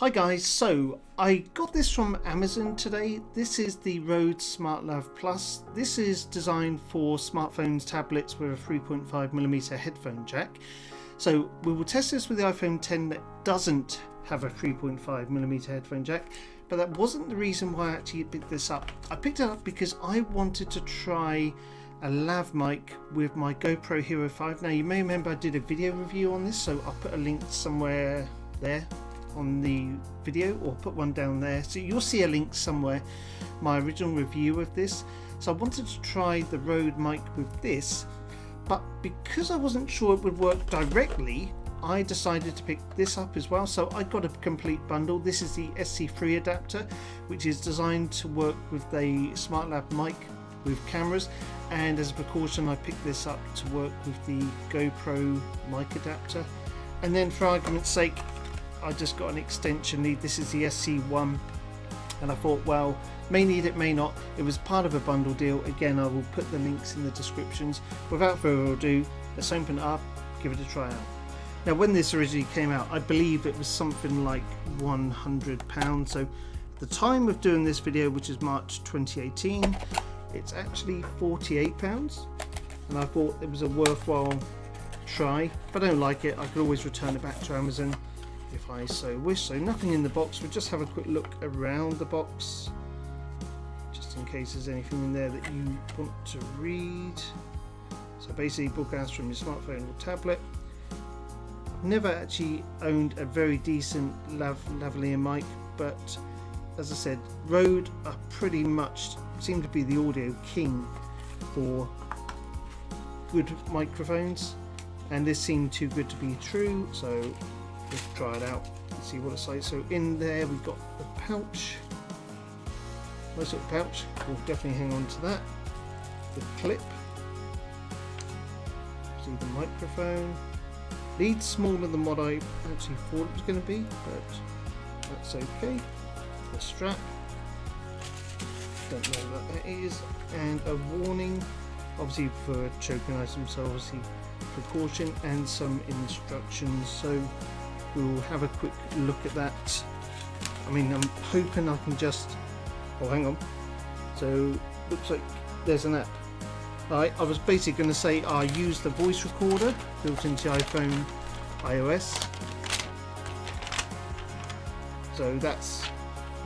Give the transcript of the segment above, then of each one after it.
Hi guys, so I got this from Amazon today. This is the Rode SmartLav Plus. This is designed for smartphones, tablets with a 3.5mm headphone jack. So we will test this with the iPhone 10 that doesn't have a 3.5mm headphone jack, but that wasn't the reason why I actually picked this up. I picked it up because I wanted to try a lav mic with my GoPro Hero5. Now you may remember I did a video review on this, so I'll put a link somewhere there on the video, or put one down there, so you'll see a link somewhere, my original review of this. So I wanted to try the Rode mic with this, but because I wasn't sure it would work directly, I decided to pick this up as well. So I got a complete bundle. This is the SC3 adapter, which is designed to work with the SmartLav mic with cameras, and as a precaution I picked this up to work with the GoPro mic adapter. And then for argument's sake, I just got an extension lead. This is the SC1, and I thought, well, may need it, may not. It was part of a bundle deal. Again, I will put the links in the descriptions. Without further ado, let's open it up, give it a try out. Now, when this originally came out, I believe it was something like £100. So the time of doing this video, which is March 2018, it's actually £48, and I thought it was a worthwhile try. If I don't like it, I could always return it back to Amazon if I so wish. So nothing in the box. We'll just have a quick look around the box, just in case there's anything in there that you want to read. So basically, broadcast from your smartphone or tablet. I've never actually owned a very decent lavalier mic, but as I said, Rode are pretty much seem to be the audio king for good microphones, and this seemed too good to be true, so let's try it out and see what it's like. So in there we've got the pouch, nice little pouch, we'll definitely hang on to that. The clip, see the microphone, lead smaller than what I actually thought it was going to be, but that's okay. The strap, don't know what that is, and a warning, obviously for choking items, so obviously precaution, and some instructions. So we'll have a quick look at that. I mean, I'm hoping I can just, oh hang on, so looks like there's an app. Alright, I was basically going to say I use the voice recorder built into iPhone iOS, so that's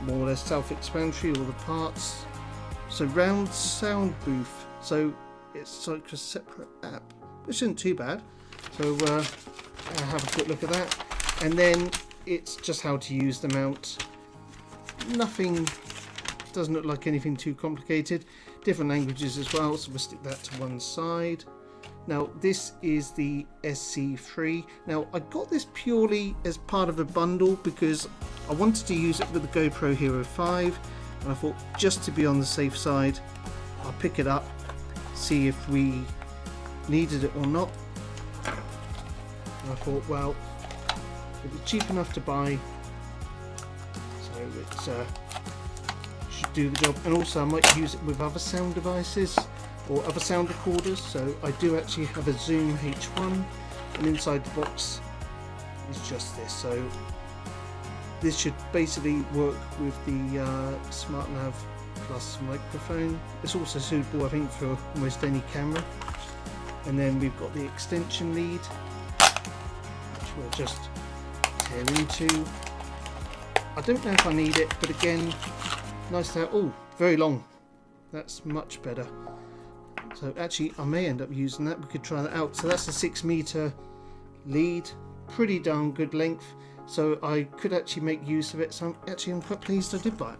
more or less self-explanatory, all the parts. So round sound booth, so it's like a separate app, which isn't too bad. So I'll have a quick look at that. And then it's just how to use the mount. Nothing, doesn't look like anything too complicated. Different languages as well, so we'll stick that to one side. Now this is the SC3. Now I got this purely as part of a bundle because I wanted to use it with the GoPro Hero5, and I thought, just to be on the safe side, I'll pick it up, see if we needed it or not. And I thought, well, it was cheap enough to buy, so it should do the job. And also I might use it with other sound devices or other sound recorders. So I do actually have a Zoom H1, and inside the box is just this. So this should basically work with the SmartLav Plus microphone. It's also suitable, I think, for almost any camera. And then we've got the extension lead, which we'll just tear into. I don't know if I need it, but again, nice to have. Oh, very long. That's much better. So actually I may end up using that. We could try that out. So that's a 6-meter lead, pretty darn good length, so I could actually make use of it. So I'm quite pleased I did buy it.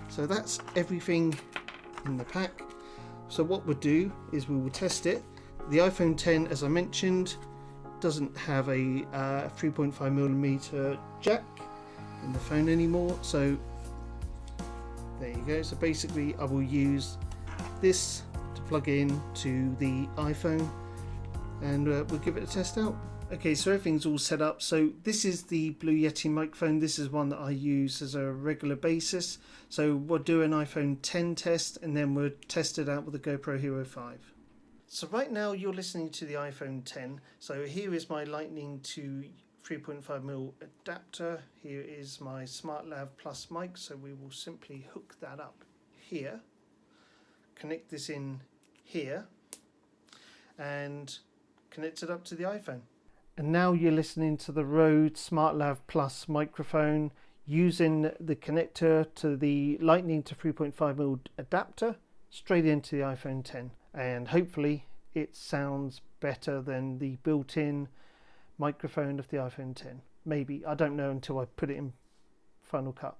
So that's everything in the pack. So what we'll do is we will test it. The iPhone 10, as I mentioned, doesn't have a 3.5mm jack in the phone anymore, so there you go. So basically I will use this to plug in to the iPhone, and we'll give it a test out. Okay, so everything's all set up. So this is the Blue Yeti microphone. This is one that I use as a regular basis. So we'll do an iPhone 10 test, and then we'll test it out with the GoPro Hero 5. So right now you're listening to the iPhone 10. So here is my Lightning to 3.5mm adapter. Here is my SmartLav Plus mic, so we will simply hook that up here, connect this in here, and connect it up to the iPhone. And now you're listening to the Rode SmartLav Plus microphone using the connector to the Lightning to 3.5mm adapter straight into the iPhone 10, and hopefully it sounds better than the built-in microphone of the iPhone 10. Maybe, I don't know until I put it in Final Cut.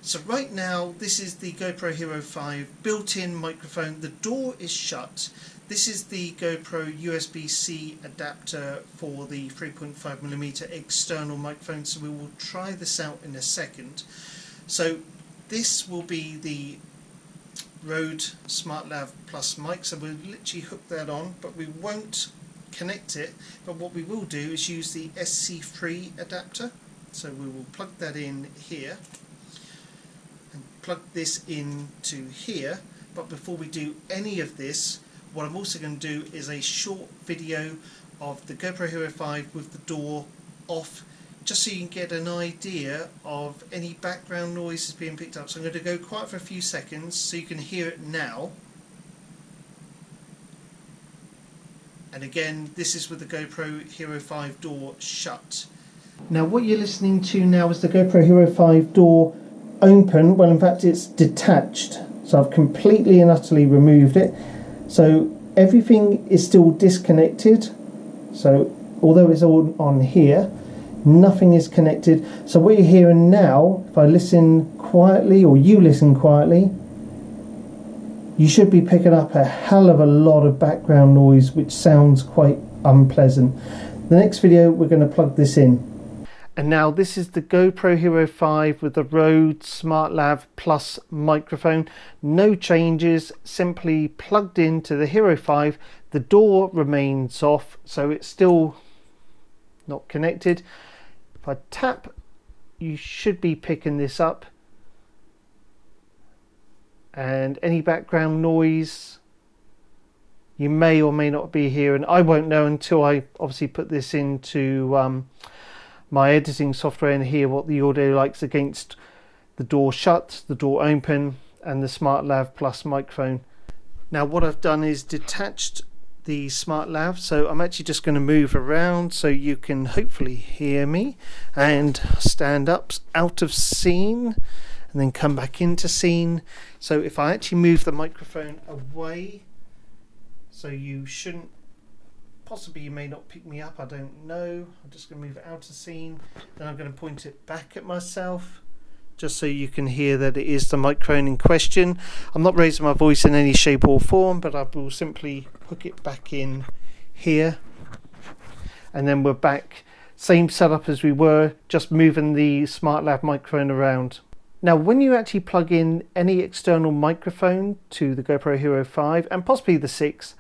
So right now this is the GoPro Hero5 built-in microphone. The door is shut. This is the GoPro USB-C adapter for the 3.5mm external microphone, so we will try this out in a second. So this will be the Rode SmartLav Plus mic, so we'll literally hook that on, but we won't connect it. But what we will do is use the SC3 adapter, so we will plug that in here and plug this into here. But before we do any of this, what I'm also going to do is a short video of the GoPro Hero 5 with the door off, just so you can get an idea of any background noises being picked up. So I'm going to go quiet for a few seconds so you can hear it now. And again, this is with the GoPro Hero 5 door shut. Now what you're listening to now is the GoPro Hero 5 door open. Well, in fact it's detached, so I've completely and utterly removed it. So everything is still disconnected. So although it's all on here, nothing is connected. So what you're hearing now, if I listen quietly, or you listen quietly, you should be picking up a hell of a lot of background noise, which sounds quite unpleasant. The next video we're going to plug this in. And now this is the GoPro Hero 5 with the Rode SmartLav Plus microphone. No changes, simply plugged into the Hero 5. The door remains off, so it's still not connected. If I tap, you should be picking this up. And any background noise you may or may not be hearing, I won't know until I obviously put this into my editing software and hear what the audio likes against the door shut, the door open, and the SmartLav Plus microphone. Now what I've done is detached the SmartLav, so I'm actually just going to move around so you can hopefully hear me, and stand up out of scene and then come back into scene. So if I actually move the microphone away, so you shouldn't, possibly you may not pick me up, I don't know. I'm just going to move it out of scene, then I'm going to point it back at myself just so you can hear that it is the microphone in question. I'm not raising my voice in any shape or form, but I will simply hook it back in here, and then we're back, same setup as we were, just moving the SmartLav microphone around. Now when you actually plug in any external microphone to the GoPro Hero 5 and possibly the 6,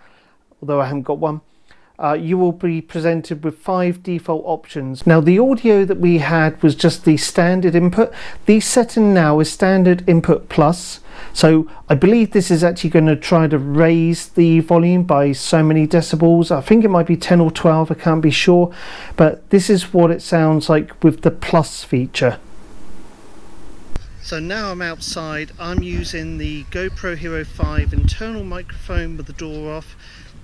although I haven't got one, you will be presented with 5 default options. Now the audio that we had was just the standard input. The setting now is standard input plus, so I believe this is actually going to try to raise the volume by so many decibels. I think it might be 10 or 12, I can't be sure, but this is what it sounds like with the plus feature. So now I'm outside, I'm using the GoPro Hero 5 internal microphone with the door off.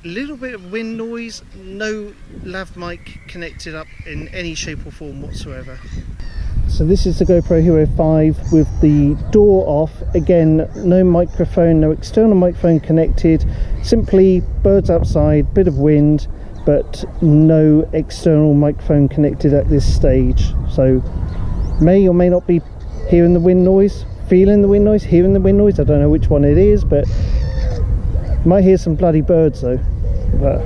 A little bit of wind noise, no lav mic connected up in any shape or form whatsoever. So this is the GoPro Hero 5 with the door off. Again, no microphone, no external microphone connected, simply birds outside, bit of wind, but no external microphone connected at this stage. So may or may not be hearing the wind noise, feeling the wind noise, hearing the wind noise. I don't know which one it is, but might hear some bloody birds though. But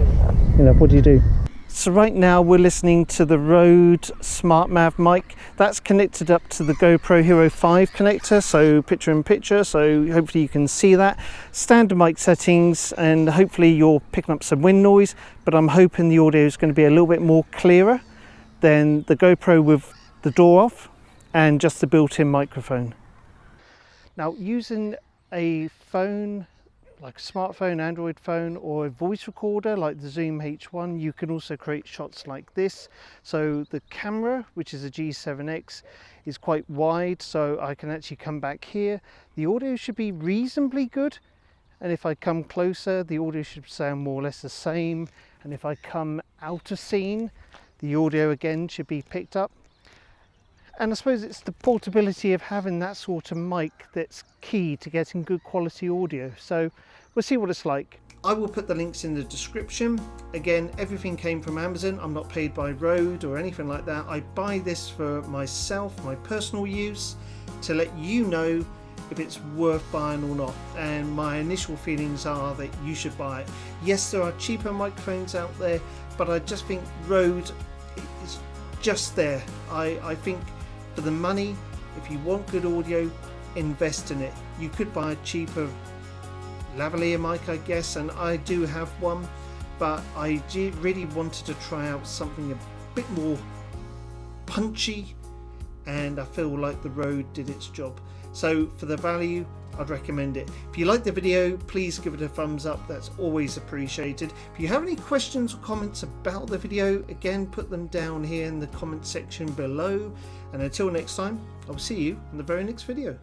you know, what do you do? So right now we're listening to the Rode SmartLav mic. That's connected up to the GoPro Hero 5 connector, so picture in picture, so hopefully you can see that. Standard mic settings, and hopefully you're picking up some wind noise, but I'm hoping the audio is going to be a little bit more clearer than the GoPro with the door off and just the built-in microphone. Now using a phone like a smartphone, Android phone, or a voice recorder like the Zoom H1, you can also create shots like this. So the camera, which is a G7X, is quite wide, so I can actually come back here. The audio should be reasonably good, and if I come closer, the audio should sound more or less the same. And if I come out of scene, the audio again should be picked up. And I suppose it's the portability of having that sort of mic that's key to getting good quality audio. So we'll see what it's like. I will put the links in the description. Again, everything came from Amazon. I'm not paid by Rode or anything like that. I buy this for myself, my personal use, to let you know if it's worth buying or not. And my initial feelings are that you should buy it. Yes, there are cheaper microphones out there, but I just think Rode is just there. I think for the money, if you want good audio, invest in it. You could buy a cheaper lavalier mic, I guess, and I do have one, but I really wanted to try out something a bit more punchy, and I feel like the Rode did its job. So for the value, I'd recommend it. If you like the video, please give it a thumbs up. That's always appreciated. If you have any questions or comments about the video, again, put them down here in the comment section below. And until next time, I'll see you in the very next video.